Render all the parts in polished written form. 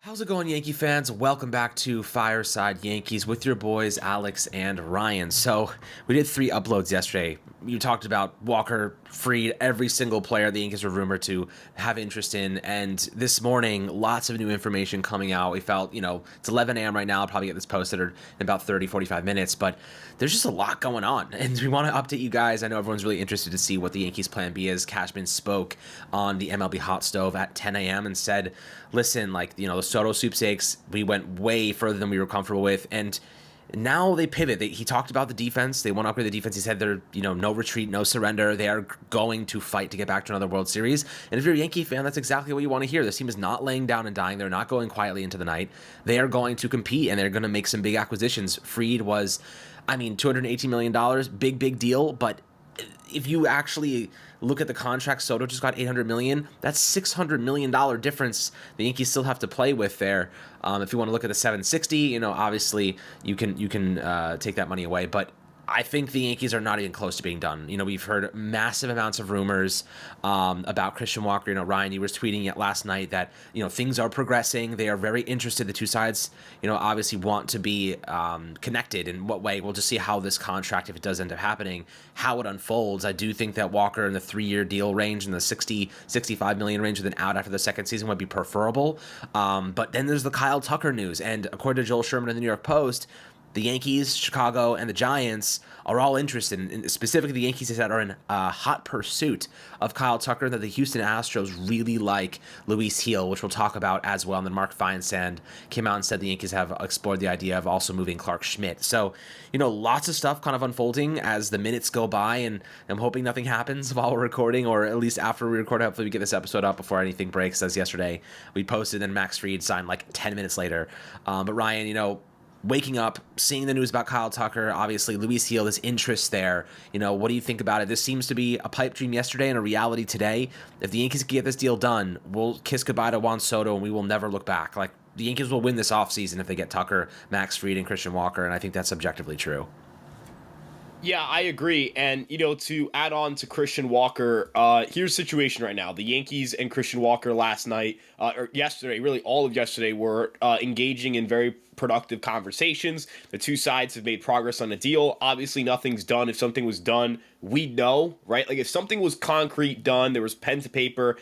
How's it going, Yankee fans? Welcome back to Fireside Yankees with your boys, Alex and Ryan. So, we did 3 uploads yesterday. You talked about Walker, Fried, every single player the Yankees were rumored to have interest in. And this morning, lots of new information coming out. We felt, it's 11 a.m. right now. I'll probably get this posted in about 30, 45 minutes. But there's just a lot going on. And we want to update you guys. I know everyone's really interested to see what the Yankees' plan B is. Cashman spoke on the MLB Hot Stove at 10 a.m. and said, listen, the Soto sweepstakes, we went way further than we were comfortable with, and now they pivot. He talked about the defense. They want to upgrade the defense. He said they're, no retreat, no surrender. They are going to fight to get back to another World Series. And if you're a Yankee fan, that's exactly what you want to hear. This team is not laying down and dying. They're not going quietly into the night. They are going to compete, and they're going to make some big acquisitions. Fried was, $218 million, big deal, but if you actually look at the contract, Soto just got $800 million. That's $600 million difference the Yankees still have to play with there. If you want to look at the 760, obviously you can take that money away, but I think the Yankees are not even close to being done. We've heard massive amounts of rumors about Christian Walker. Ryan, you were tweeting it last night that, things are progressing. They are very interested. The two sides, obviously want to be connected. In what way? We'll just see how this contract, if it does end up happening, how it unfolds. I do think that Walker in the 3-year deal range, in the 65 million range with an out after the second season would be preferable. But then there's the Kyle Tucker news. And according to Joel Sherman in the New York Post, the Yankees, Chicago, and the Giants are all interested in, specifically the Yankees that are in hot pursuit of Kyle Tucker, that the Houston Astros really like Luis Gil, which we'll talk about as well. And then Mark Feinsand came out and said the Yankees have explored the idea of also moving Clark Schmidt. So, lots of stuff kind of unfolding as the minutes go by, and I'm hoping nothing happens while we're recording, or at least after we record. Hopefully we get this episode up before anything breaks, as yesterday we posted and Max Fried signed 10 minutes later. But Ryan, waking up, seeing the news about Kyle Tucker, obviously Luis Gil, this interest there. What do you think about it? This seems to be a pipe dream yesterday and a reality today. If the Yankees can get this deal done, we'll kiss goodbye to Juan Soto and we will never look back. The Yankees will win this offseason if they get Tucker, Max Fried, and Christian Walker, and I think that's objectively true. Yeah, I agree. And, to add on to Christian Walker, here's the situation right now. The Yankees and Christian Walker last night, or yesterday, really all of yesterday, were engaging in very productive conversations. The two sides have made progress on a deal. Obviously, nothing's done. If something was done, we'd know, right? If something was concrete done, there was pen to paper,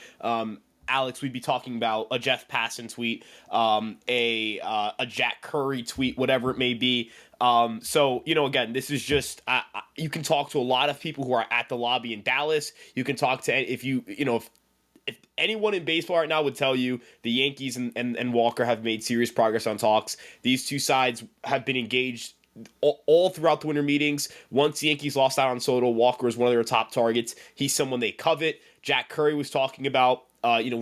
Alex, we'd be talking about a Jeff Passan tweet, a Jack Curry tweet, whatever it may be. So, again, this is just, you can talk to a lot of people who are at the lobby in Dallas. You can talk to, if anyone in baseball right now would tell you the Yankees and Walker have made serious progress on talks. These two sides have been engaged all throughout the winter meetings. Once the Yankees lost out on Soto, Walker was one of their top targets. He's someone they covet. Jack Curry was talking about,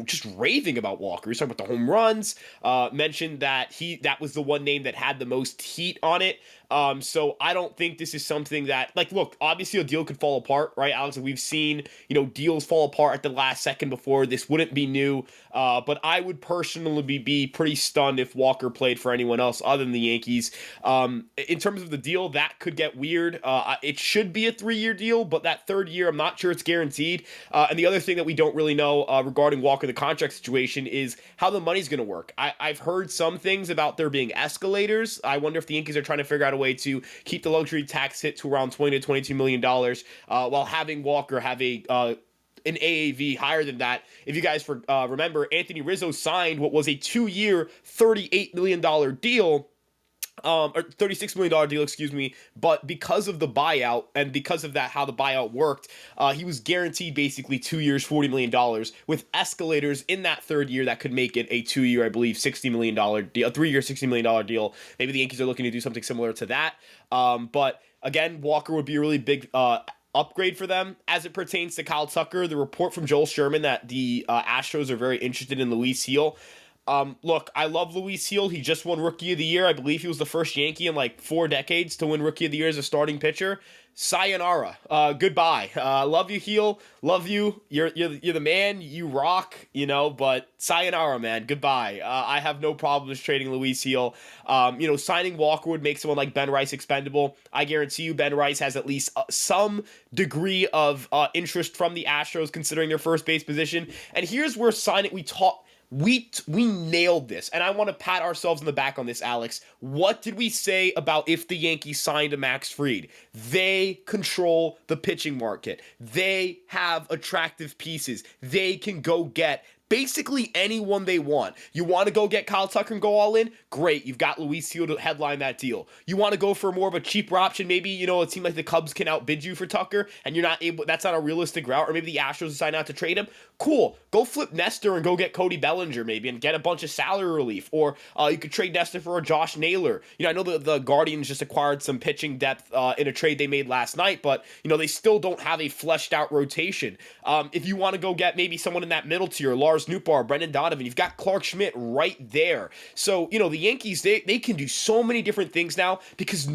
just raving about Walker. He's talking about the home runs, mentioned that that was the one name that had the most heat on it. So I don't think this is something that, look, obviously a deal could fall apart, right, Alex? We've seen, deals fall apart at the last second before. This wouldn't be new, but I would personally be pretty stunned if Walker played for anyone else other than the Yankees. In terms of the deal, that could get weird. It should be a 3-year deal, but that third year, I'm not sure it's guaranteed. And the other thing that we don't really know regarding Walker, the contract situation, is how the money's going to work. I've heard some things about there being escalators. I wonder if the Yankees are trying to figure out a way to keep the luxury tax hit to around $20 to $22 million, while having Walker have an AAV higher than that. If you guys remember, Anthony Rizzo signed what was a 2-year, $38 million deal, or $36 million deal, excuse me, but because of the buyout and because of that, how the buyout worked, he was guaranteed basically 2 years, $40 million with escalators in that third year that could make it a 2-year, I believe, $60 million deal, a 3-year, $60 million deal. Maybe the Yankees are looking to do something similar to that. But again, Walker would be a really big upgrade for them. As it pertains to Kyle Tucker, the report from Joel Sherman that the Astros are very interested in Luis Gil. Look, I love Luis Gil. He just won Rookie of the Year. I believe he was the first Yankee in 4 decades to win Rookie of the Year as a starting pitcher. Sayonara. Goodbye. Love you, Gil. Love you. You're the man. You rock. But sayonara, man. Goodbye. I have no problems trading Luis Gil. Signing Walker would make someone like Ben Rice expendable. I guarantee you, Ben Rice has at least some degree of interest from the Astros, considering their first base position. And here's where we nailed this, and I want to pat ourselves in the back on this, Alex. What did we say about if the Yankees signed a Max Fried? They control the pitching market. They have attractive pieces. They can go get basically anyone they want. You want to go get Kyle Tucker and go all in? Great. You've got Luis Seal to headline that deal. You want to go for more of a cheaper option? Maybe, it seems like the Cubs can outbid you for Tucker and you're not able, that's not a realistic route, or maybe the Astros decide not to trade him. Cool. Go flip Nestor and go get Cody Bellinger maybe and get a bunch of salary relief. Or you could trade Nestor for a Josh Naylor. I know the Guardians just acquired some pitching depth in a trade they made last night, but, they still don't have a fleshed out rotation. If you want to go get maybe someone in that middle tier, Lars Nootbaar, Brendan Donovan, you've got Clark Schmidt right there. So, the Yankees, they can do so many different things now because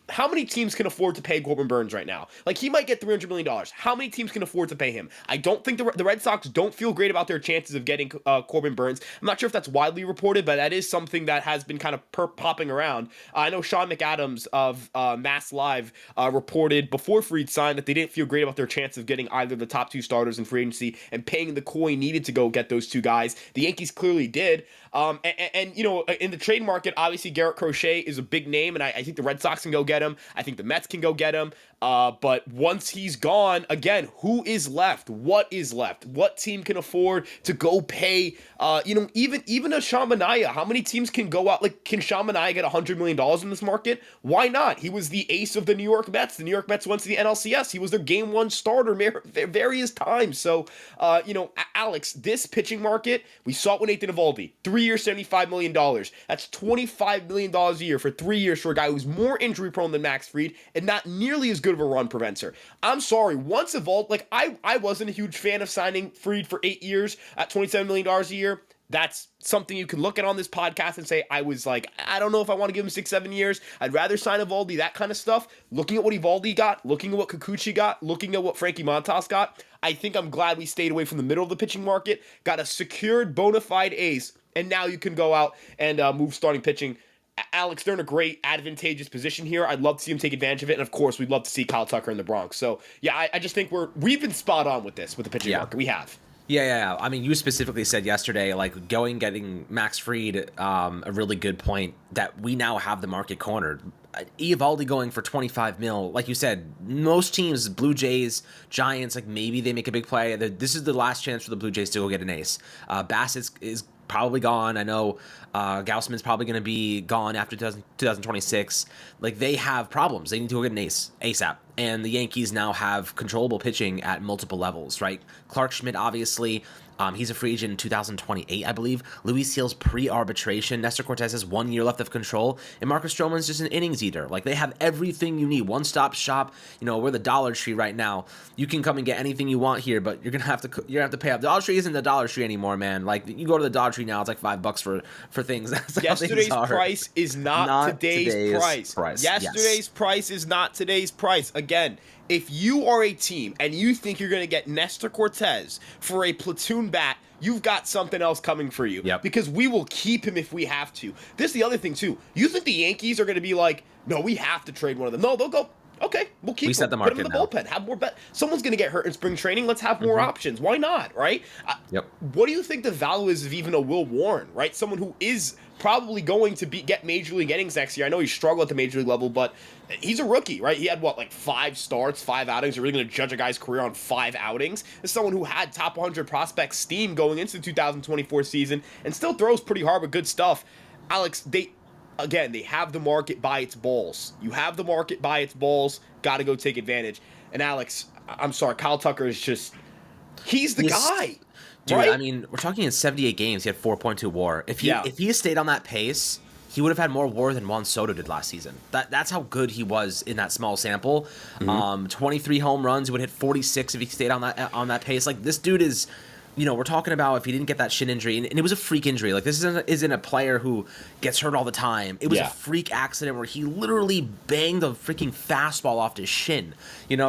how many teams can afford to pay Corbin Burns right now? Like, he might get $300 million. How many teams can afford to pay him? I don't think the Red Sox don't feel great about their chances of getting Corbin Burns. I'm not sure if that's widely reported, but that is something that has been kind of popping around. I know Sean McAdams of Mass Live reported before Fried signed that they didn't feel great about their chance of getting either the top two starters in free agency and paying the coin needed to go get those two guys. The Yankees clearly did. In the trade market, obviously Garrett Crochet is a big name, and I think the Red Sox can go get him. I think the Mets can go get him. But once he's gone, again, who is left? What is left? What team can afford to go pay, even a Sean Manaea? How many teams can go out? Like, can Sean Manaea get $100 million in this market? Why not? He was the ace of the New York Mets. The New York Mets went to the NLCS. He was their game one starter various times. So, Alex, this pitching market, we saw it with Nathan Eovaldi. 3 years, $75 million. That's $25 million a year for 3 years for a guy who's more injury prone than Max Fried and not nearly as good of a run preventer. I'm sorry, once Eovaldi, like, I wasn't a huge fan of signing Fried for 8 years at $27 million a year. That's something you can look at on this podcast and say, I was like, I don't know if I want to give him 6-7 years. I'd rather sign Eovaldi, that kind of stuff. Looking at what Eovaldi got, looking at what Kikuchi got, looking at what Frankie Montas got, I think I'm glad we stayed away from the middle of the pitching market, got a secured bona fide ace, and now you can go out and move starting pitching. Alex, they're in a great advantageous position here. I'd love to see him take advantage of it. And of course, we'd love to see Kyle Tucker in the Bronx. So yeah, I just think we've been spot on with this, with the pitching market. We have. Yeah. I mean, you specifically said yesterday, like, getting Max Fried, a really good point that we now have the market cornered. Eovaldi going for $25 million, like you said, most teams, Blue Jays, Giants, like, maybe they make a big play. This is the last chance for the Blue Jays to go get an ace. Bassett is probably gone. I know Gausman's probably going to be gone after 2026. Like, they have problems. They need to go get an ace ASAP. And the Yankees now have controllable pitching at multiple levels, right? Clark Schmidt, obviously, he's a free agent in 2028, I believe. Luis Seal's pre-arbitration. Nestor Cortez has 1 year left of control. And Marcus Stroman's just an innings eater. Like, they have everything you need. One-stop shop. We're the Dollar Tree right now. You can come and get anything you want here, but you're gonna have to pay up. The Dollar Tree isn't the Dollar Tree anymore, man. Like, you go to the Dollar Tree now, it's like $5 for things. That's Yesterday's price is not today's price. Yesterday's price is not today's price. Again, if you are a team and you think you're going to get Nestor Cortez for a platoon bat, you've got something else coming for you. Yep. Because we will keep him if we have to. This is the other thing, too. You think the Yankees are going to be like, no, we have to trade one of them. No, they'll go, okay, we'll keep him. Set the market. Put him in the bullpen. Have more bet. Someone's going to get hurt in spring training. Let's have more options. Why not, right? Yep. What do you think the value is of even a Will Warren, right? Someone who is probably going to get major league innings next year. I know he struggled at the major league level, but he's a rookie, right? He had 5 starts, 5 outings. You're really going to judge a guy's career on 5 outings? As someone who had top 100 prospect steam going into the 2024 season and still throws pretty hard with good stuff. Alex, they have the market by its balls. You have the market by its balls. Got to go take advantage. And Alex, I'm sorry, Kyle Tucker is just, he's the guy. Dude, right? I mean, we're talking in 78 games, he had 4.2 WAR. If he had stayed on that pace, he would have had more WAR than Juan Soto did last season. That's how good he was in that small sample. 23 home runs, he would hit 46 if he stayed on that pace. Like, this dude is, we're talking about if he didn't get that shin injury, and it was a freak injury. Like, this isn't a player who gets hurt all the time. It was a freak accident where he literally banged a freaking fastball off his shin.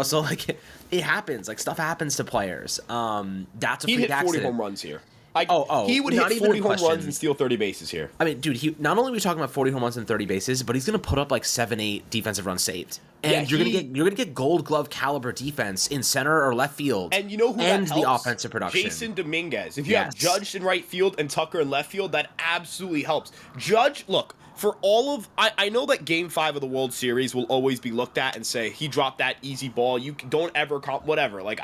So, like, it happens. Like, stuff happens to players. That's a freak accident. He hit 40 home runs here. Like he would hit not even 40 a home runs question. and steal 30 bases here. I mean, dude, he not only are we talking about 40 home runs and 30 bases, but he's going to put up like 7-8 defensive runs saved. And Yeah, you're gonna get Gold Glove caliber defense in center or left field. And you know who and that the helps? offensive production. Jason Dominguez. If you have Judge in right field and Tucker in left field, that absolutely helps. Judge, look, for all of I know that Game 5 of the World Series will always be looked at and say he dropped that easy ball. You don't ever whatever. Like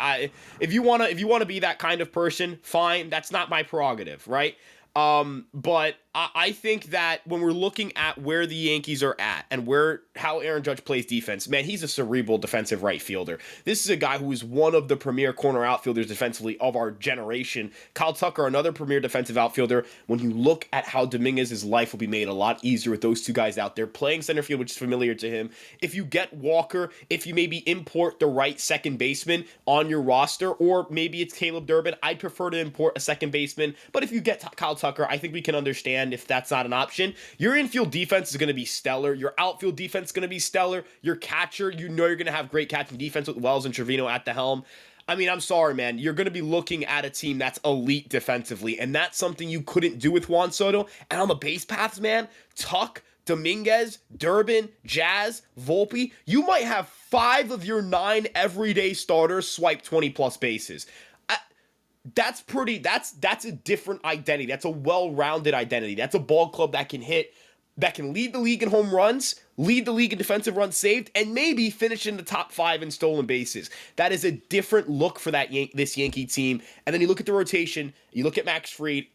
if you wanna be that kind of person, fine. That's not my prerogative, right? But I think that when we're looking at where the Yankees are at and how Aaron Judge plays defense, man, he's a cerebral defensive right fielder. This is a guy who is one of the premier corner outfielders defensively of our generation. Kyle Tucker, another premier defensive outfielder. When you look at how Dominguez's life will be made a lot easier with those two guys out there playing center field, which is familiar to him. If you get Walker, if you maybe import the right second baseman on your roster, or maybe it's Caleb Durbin, I'd prefer to import a second baseman. But if you get Kyle Tucker, I think we can understand if that's not an option. Your infield defense is going to be stellar. Your outfield defense is going to be stellar. Your catcher, you know you're going to have great catching defense with Wells and Trevino at the helm. I mean, I'm sorry, man. You're going to be looking at a team that's elite defensively, and that's something you couldn't do with Juan Soto. And on the base paths, man, Tuck, Dominguez, Durbin, Jazz, Volpe, you might have 5 of your 9 everyday starters swipe 20-plus bases. That's a different identity. That's a well-rounded identity. That's a ball club that can lead the league in home runs, lead the league in defensive runs saved, and maybe finish in the top 5 in stolen bases. That is a different look for this Yankee team. And then you look at the rotation, you look at Max Fried,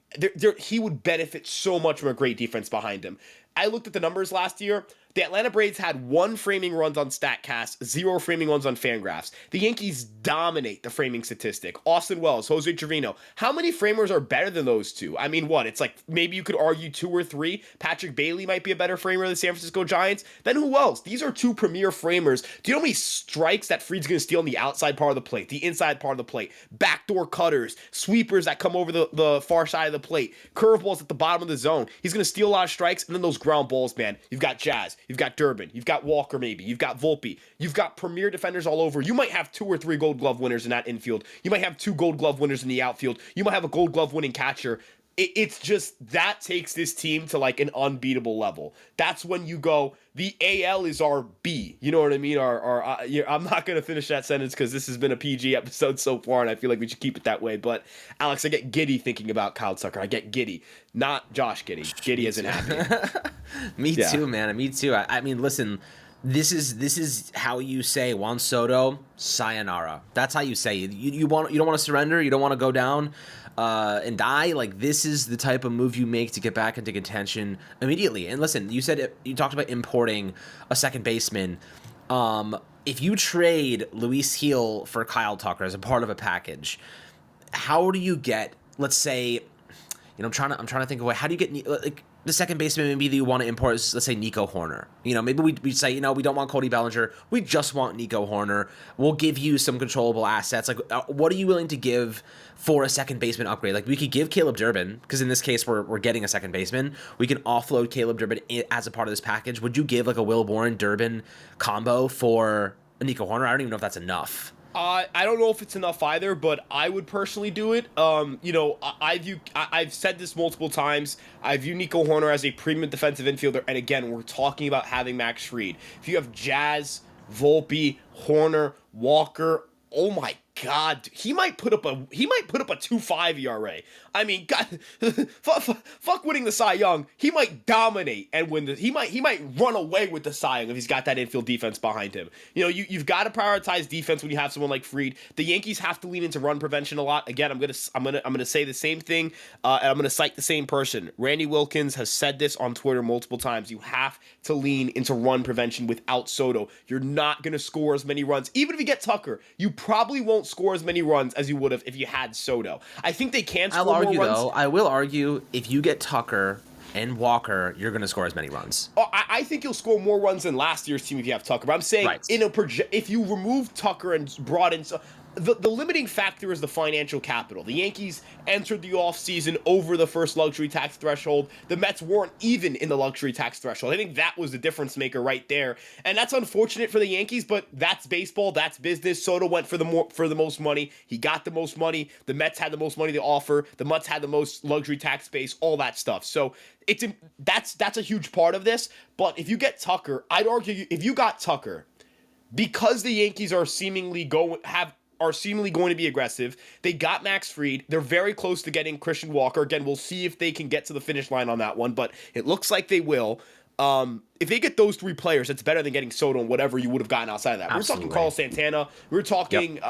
he would benefit so much from a great defense behind him. I looked at the numbers last year. The Atlanta Braves had 1 framing runs on StatCast, 0 framing runs on Fangraphs. The Yankees dominate the framing statistic. Austin Wells, Jose Trevino. How many framers are better than those two? I mean, what? It's like maybe you could argue 2 or 3. Patrick Bailey might be a better framer of the San Francisco Giants. Then who else? These are 2 premier framers. Do you know how many strikes that Fried's going to steal on the outside part of the plate, the inside part of the plate, backdoor cutters, sweepers that come over the far side of the plate, curveballs at the bottom of the zone? He's going to steal a lot of strikes, and then those ground balls, man. You've got Jazz. You've got Durbin. You've got Walker, maybe. You've got Volpe. You've got premier defenders all over. You might have 2 or 3 Gold Glove winners in that infield. You might have 2 Gold Glove winners in the outfield. You might have a Gold Glove winning catcher. It's just that takes this team to like an unbeatable level. That's when you go, the AL is our B. You know what I mean? I'm not going to finish that sentence because this has been a PG episode so far, and I feel like we should keep it that way. But, Alex, I get giddy thinking about Kyle Tucker. I get giddy. Not Josh Giddy. Giddy isn't happy. Me too, man. Me too. I mean, listen, this is how you say Juan Soto, sayonara. That's how you say it. You don't want to surrender. You don't want to go down and die. Like, this is the type of move you make to get back into contention immediately. And listen, you talked about importing a second baseman. If you trade Luis Gil for Kyle Tucker as a part of a package, how do you get, let's say, I'm trying to think of how do you get like the second baseman maybe that you want to import is, let's say, Nico Horner. Maybe we say, we don't want Cody Bellinger. We just want Nico Horner. We'll give you some controllable assets. Like, what are you willing to give for a second baseman upgrade? Like, we could give Caleb Durbin, because in this case, we're getting a second baseman. We can offload Caleb Durbin as a part of this package. Would you give, like, a Will Bourne-Durbin combo for a Nico Horner? I don't even know if that's enough. I don't know if it's enough either, but I would personally do it. I've said this multiple times. I view Nico Horner as a premium defensive infielder, and again, we're talking about having Max Fried. If you have Jazz, Volpe, Horner, Walker, oh my God, he might put up a 2.5 ERA. I mean, God, fuck winning the Cy Young. He might dominate and win he might run away with the Cy Young if he's got that infield defense behind him. You've got to prioritize defense when you have someone like Fried. The Yankees have to lean into run prevention a lot. Again, I'm gonna say the same thing, and I'm gonna cite the same person. Randy Wilkins has said this on Twitter multiple times. You have to lean into run prevention without Soto. You're not gonna score as many runs, even if you get Tucker. You probably won't score as many runs as you would have if you had Soto. I think they can score more runs. I will argue, if you get Tucker and Walker, you're going to score as many runs. I think you'll score more runs than last year's team if you have Tucker. But I'm saying, right, if you remove Tucker and brought in... the limiting factor is the financial capital. The Yankees entered the offseason over the first luxury tax threshold. The Mets weren't even in the luxury tax threshold. I think that was the difference maker right there. And that's unfortunate for the Yankees, but that's baseball, that's business. Soto went for the most money. He got the most money. The Mets had the most money to offer. The Mets had the most luxury tax space, all that stuff. So that's a huge part of this. But if you get Tucker, I'd argue if you got Tucker, because the Yankees are seemingly going to be aggressive. They got Max Fried. They're very close to getting Christian Walker. Again, we'll see if they can get to the finish line on that one, but it looks like they will. If they get those three players, it's better than getting Soto and whatever you would have gotten outside of that. Absolutely. We're talking Carlos Santana. We're talking,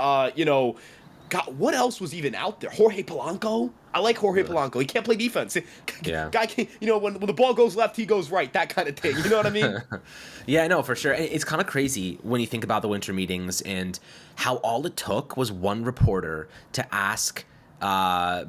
God, what else was even out there? Jorge Polanco? I like Jorge Polanco. He can't play defense. Yeah. Guy can't, when the ball goes left, he goes right. That kind of thing. You know what I mean? Yeah, no, for sure. It's kind of crazy when you think about the winter meetings and how all it took was one reporter to ask, Astros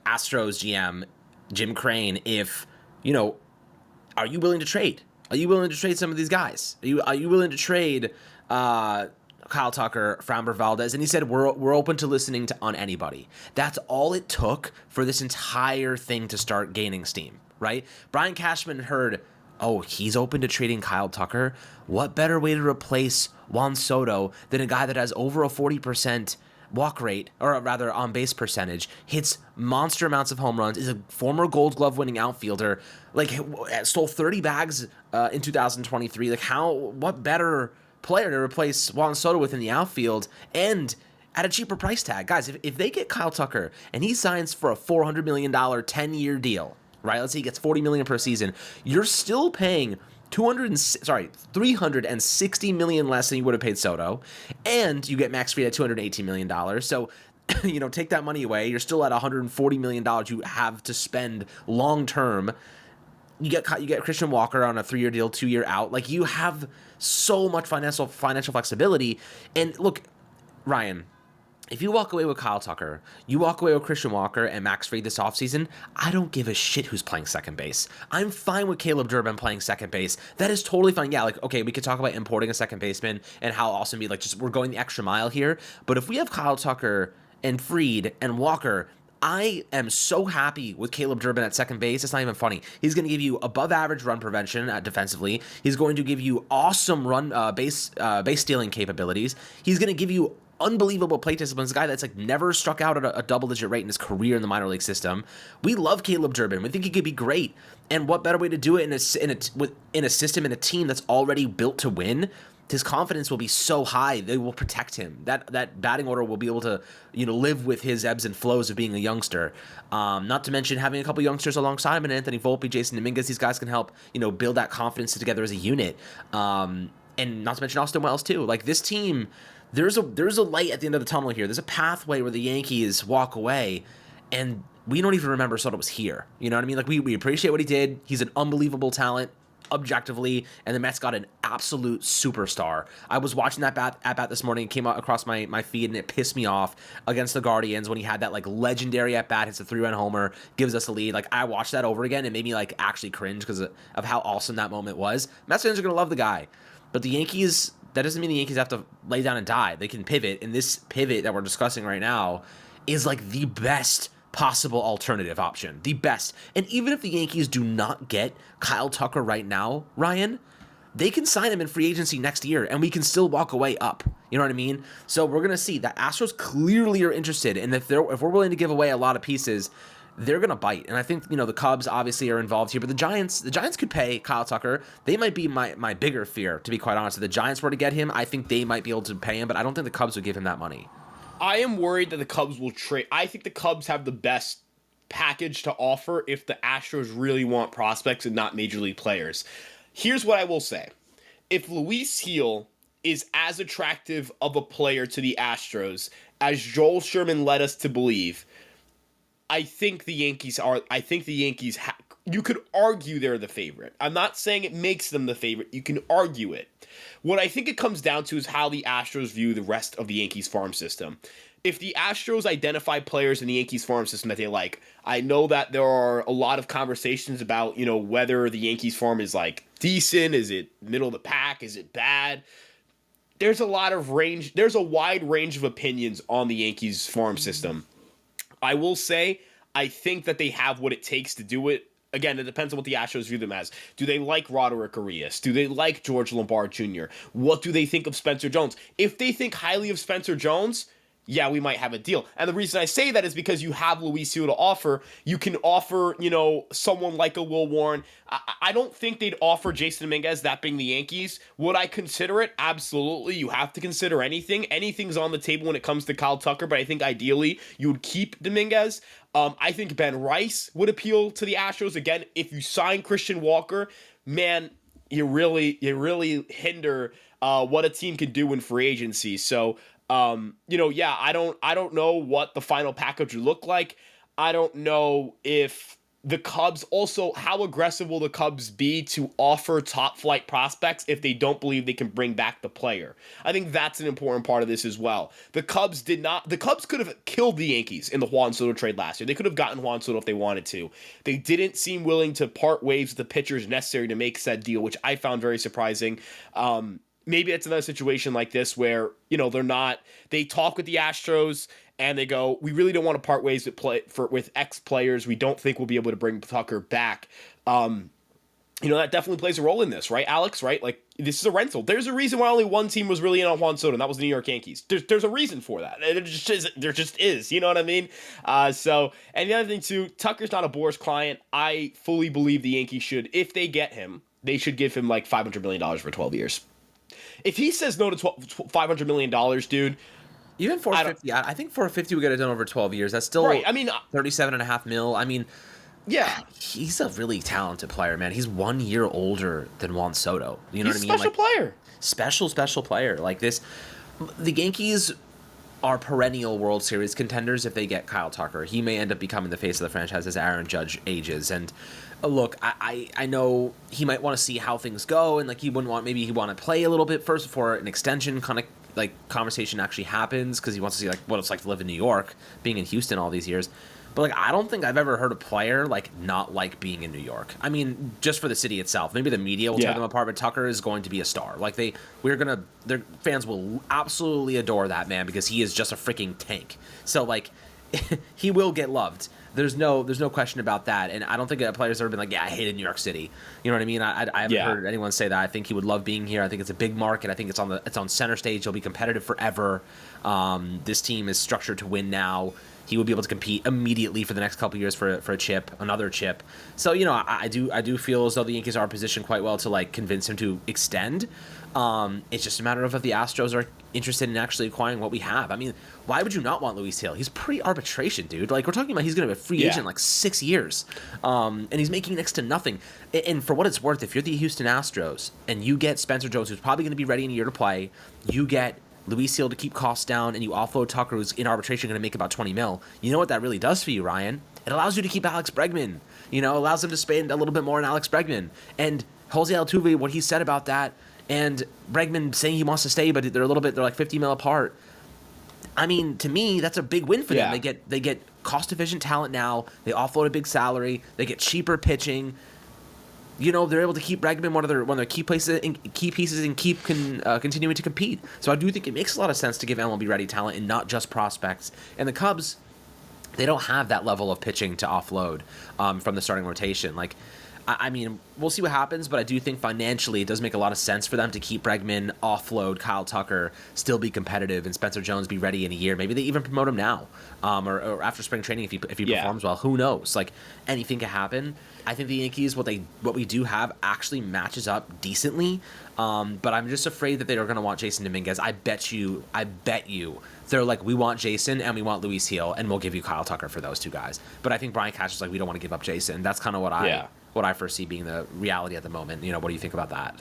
GM Jim Crane if, are you willing to trade? Are you willing to trade some of these guys? Are you willing to trade Kyle Tucker, Framber Valdez? And he said, we're open to listening on anybody. That's all it took for this entire thing to start gaining steam, right? Brian Cashman heard, oh, he's open to trading Kyle Tucker. What better way to replace Juan Soto than a guy that has over a 40% walk rate, or rather on base percentage, hits monster amounts of home runs, is a former Gold Glove winning outfielder, stole 30 bags in 2023. What better player to replace Juan Soto with in the outfield and at a cheaper price tag? Guys, if they get Kyle Tucker and he signs for a $400 million 10-year deal, right? Let's say he gets $40 million per season, you're still paying $360 million less than you would have paid Soto, and you get Max Fried at $218 million. So, take that money away, you're still at $140 million you have to spend long term. You get Christian Walker on a 3-year deal, 2-year out. You have so much financial flexibility. And look, Ryan, if you walk away with Kyle Tucker, you walk away with Christian Walker and Max Fried this offseason, I don't give a shit who's playing second base. I'm fine with Caleb Durbin playing second base. That is totally fine. Yeah, okay, we could talk about importing a second baseman and how awesome it'd be, we're going the extra mile here. But if we have Kyle Tucker and Fried and Walker, I am so happy with Caleb Durbin at second base. It's not even funny. He's going to give you above average run prevention defensively. He's going to give you awesome run base stealing capabilities. He's going to give you unbelievable plate discipline. This guy that's never struck out at a double-digit rate in his career in the minor league system. We love Caleb Durbin. We think he could be great. And what better way to do it in a system, in a team that's already built to win? His confidence will be so high, they will protect him. That batting order will be able to, live with his ebbs and flows of being a youngster. Not to mention having a couple youngsters alongside him, and Anthony Volpe, Jason Dominguez. These guys can help, build that confidence together as a unit. And not to mention Austin Wells too. This team, there's a light at the end of the tunnel here. There's a pathway where the Yankees walk away, and we don't even remember Soto was here. You know what I mean? We appreciate what he did. He's an unbelievable talent, objectively, and the Mets got an absolute superstar. I was watching that at-bat this morning. It came out across my feed, and it pissed me off against the Guardians when he had that legendary at-bat, hits a 3-run homer, gives us a lead. I watched that over again. It made me actually cringe because of how awesome that moment was. Mets fans are going to love the guy, but the Yankees, that doesn't mean the Yankees have to lay down and die. They can pivot, and this pivot that we're discussing right now is the best possible alternative option, the best. And even if the Yankees do not get Kyle Tucker right now, Ryan, they can sign him in free agency next year, and we can still walk away up. You know what I mean? So we're gonna see that Astros clearly are interested, and if we're willing to give away a lot of pieces, they're gonna bite. And I think the Cubs obviously are involved here, but the Giants could pay Kyle Tucker. They might be my bigger fear, to be quite honest. If the Giants were to get him, I think they might be able to pay him, but I don't think the Cubs would give him that money. I am worried that the Cubs will trade. I think the Cubs have the best package to offer if the Astros really want prospects and not major league players. Here's what I will say. If Luis Gil is as attractive of a player to the Astros as Joel Sherman led us to believe, I think the Yankees are. You could argue they're the favorite. I'm not saying it makes them the favorite. You can argue it. What I think it comes down to is how the Astros view the rest of the Yankees farm system. If the Astros identify players in the Yankees farm system that they like, I know that there are a lot of conversations about, whether the Yankees farm is decent, is it middle of the pack, is it bad? there's a lot of range. There's a wide range of opinions on the Yankees farm system. I will say, I think that they have what it takes to do it. Again, it depends on what the Astros view them as. Do they like Roderick Arias? Do they like George Lombard Jr.? What do they think of Spencer Jones? If they think highly of Spencer Jones, yeah, we might have a deal. And the reason I say that is because you have Luis Hill to offer. You can offer, someone like a Will Warren. I don't think they'd offer Jason Dominguez, that being the Yankees. Would I consider it? Absolutely. You have to consider anything. Anything's on the table when it comes to Kyle Tucker, but I think ideally you would keep Dominguez. I think Ben Rice would appeal to the Astros. Again, if you sign Christian Walker, man, you really hinder what a team can do in free agency. So, I don't know what the final package would look like. I don't know if the Cubs also, how aggressive will the Cubs be to offer top flight prospects if they don't believe they can bring back the player? I think that's an important part of this as well. The Cubs could have killed the Yankees in the Juan Soto trade last year. They could have gotten Juan Soto if they wanted to. They didn't seem willing to part ways with the pitchers necessary to make said deal, which I found very surprising. Maybe it's another situation like this where, they talk with the Astros and they go, we really don't want to part ways with X players. We don't think we'll be able to bring Tucker back. That definitely plays a role in this, right, Alex? Right? Like, this is a rental. There's a reason why only one team was really in on Juan Soto, and that was the New York Yankees. There's a reason for that. There just is. You know what I mean? And the other thing, too, Tucker's not a Boras client. I fully believe the Yankees should, if they get him, they should give him like $500 million for 12 years. If he says no to $500 million, dude. Even 450, I think 450 would get it done over 12 years. That's still right. I mean, 37.5 mil. I mean, yeah, he's a really talented player, man. He's 1 year older than Juan Soto. You know what I mean? Special player. Special player. Like this, the Yankees are perennial World Series contenders if they get Kyle Tucker. He may end up becoming the face of the franchise as Aaron Judge ages. And look, I know he might want to see how things go, and like he want to play a little bit first before an extension kind of like conversation actually happens, because he wants to see like what it's like to live in New York, being in Houston all these years. But like, I don't think I've ever heard a player like not like being in New York. I mean, just for the city itself. Maybe the media will tear them apart, but Tucker is going to be a star. Like their fans will absolutely adore that man, because he is just a freaking tank. So like, he will get loved. There's no question about that. And I don't think a player's ever been like, yeah, I hated New York City. You know what I mean? I haven't heard anyone say that. I think he would love being here. I think it's a big market. I think it's on center stage. He'll be competitive forever. This team is structured to win now. He will be able to compete immediately for the next couple of years for another chip. So, I do feel as though the Yankees are positioned quite well to like convince him to extend. It's just a matter of if the Astros are interested in actually acquiring what we have. I mean, why would you not want Luis Hill? He's pre-arbitration, dude. Like, we're talking about he's going to be a free agent in like 6 years. And he's making next to nothing. And for what it's worth, if you're the Houston Astros and you get Spencer Jones, who's probably going to be ready in a year to play, you get Luis Hill to keep costs down, and you offload Tucker, who's in arbitration going to make about 20 mil. You know what that really does for you, Ryan? It allows you to keep Alex Bregman. Allows him to spend a little bit more on Alex Bregman. And Jose Altuve, what he said about that, and Bregman saying he wants to stay, but they're like 50 mil apart. I mean, to me, that's a big win for them. They get cost-efficient talent now. They offload a big salary. They get cheaper pitching. They're able to keep Bregman one of their key pieces and keep continuing to compete. So I do think it makes a lot of sense to give MLB ready talent and not just prospects. And the Cubs, they don't have that level of pitching to offload from the starting rotation. Like, I mean, we'll see what happens, but I do think financially it does make a lot of sense for them to keep Bregman, offload Kyle Tucker, still be competitive, and Spencer Jones be ready in a year. Maybe they even promote him now, or after spring training if he performs well. Who knows? Like, anything can happen. I think the Yankees, what we do have actually matches up decently, but I'm just afraid that they are going to want Jason Dominguez. I bet you they're like, we want Jason and we want Luis Hill, and we'll give you Kyle Tucker for those two guys. But I think Brian Cash is like, we don't want to give up Jason. That's kind of what I foresee being the reality at the moment. What do you think about that?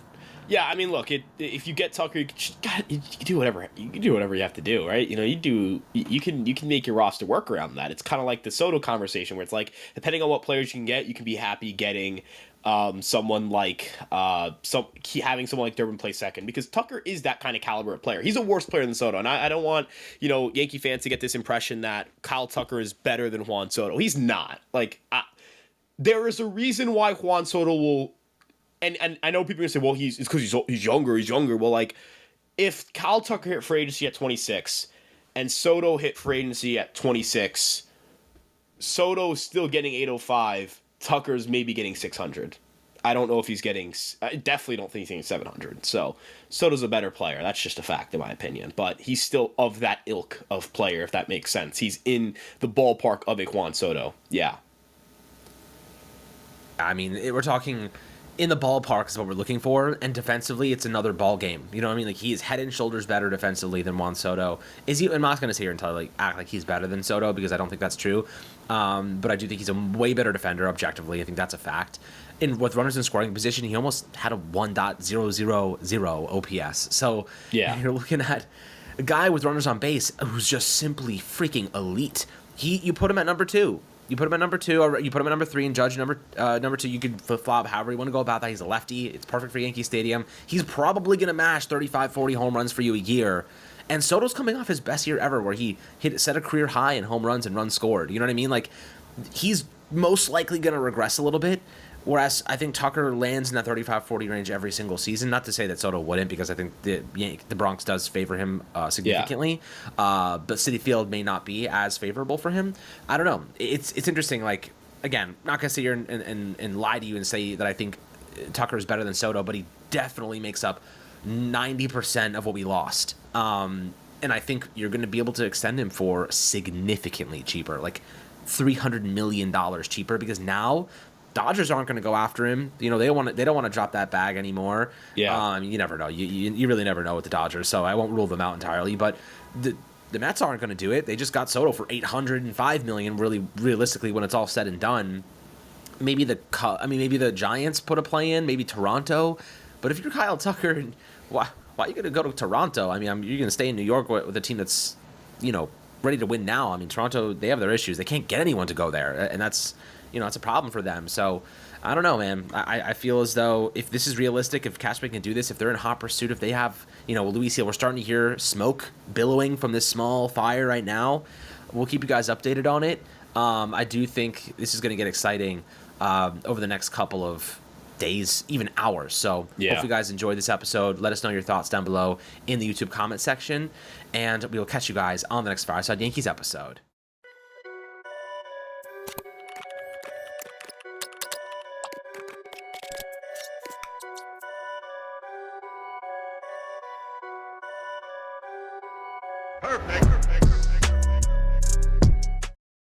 Yeah, I mean, look, if you get Tucker, you can do whatever you have to do, right? You can make your roster work around that. It's kind of like the Soto conversation, where it's like, depending on what players you can get, you can be happy getting someone like having someone like Durbin play second, because Tucker is that kind of caliber of player. He's a worse player than Soto, and I don't want Yankee fans to get this impression that Kyle Tucker is better than Juan Soto. He's not. Like, there is a reason why Juan Soto will. And I know people are going to say, well, it's because he's younger. Well, like, if Kyle Tucker hit free agency at 26 and Soto hit free agency at 26, Soto's still getting 805. Tucker's maybe getting 600. I don't know if he's getting. I definitely don't think he's getting 700. So Soto's a better player. That's just a fact, in my opinion. But he's still of that ilk of player, if that makes sense. He's in the ballpark of a Juan Soto. Yeah. I mean, we're talking in the ballpark is what we're looking for, and defensively, it's another ball game. You know what I mean? Like, he is head and shoulders better defensively than Juan Soto. Is he? I'm not going to sit here and act like he's better than Soto because I don't think that's true. But I do think he's a way better defender objectively. I think that's a fact. And with runners in scoring position, he almost had a 1.000 OPS. So yeah, you're looking at a guy with runners on base who's just simply freaking elite. You put him at number 2. You put him at number 2, or you put him at number 3, and Judge number 2. You could flip-flop however you want to go about that. He's a lefty. It's perfect for Yankee Stadium. He's probably going to mash 35, 40 home runs for you a year. And Soto's coming off his best year ever, where he set a career high in home runs and runs scored. You know what I mean? Like, he's most likely going to regress a little bit, whereas I think Tucker lands in that 35-40 range every single season. Not to say that Soto wouldn't, because I think the Bronx does favor him significantly. Yeah. But Citi Field may not be as favorable for him. I don't know. It's interesting. Like, again, not going to sit here and lie to you and say that I think Tucker is better than Soto, but he definitely makes up 90% of what we lost. And I think you're going to be able to extend him for significantly cheaper, like $300 million cheaper, because now Dodgers aren't going to go after him. You know, they don't want to drop that bag anymore. Yeah. You never know. You really never know with the Dodgers, so I won't rule them out entirely. But the Mets aren't going to do it. They just got Soto for $805 million. Really, realistically, when it's all said and done, maybe the Giants put a play in, maybe Toronto. But if you're Kyle Tucker, why are you going to go to Toronto? I mean, you're going to stay in New York with a team that's, ready to win now. I mean, Toronto, they have their issues. They can't get anyone to go there, and that's it's a problem for them. So I don't know, man. I feel as though if this is realistic, if Cashman can do this, if they're in hot pursuit, if they have, Luis Hill, we're starting to hear smoke billowing from this small fire right now. We'll keep you guys updated on it. I do think this is going to get exciting over the next couple of days, even hours. So Hopefully you guys enjoyed this episode. Let us know your thoughts down below in the YouTube comment section, and we will catch you guys on the next Fireside Yankees episode. Perfect.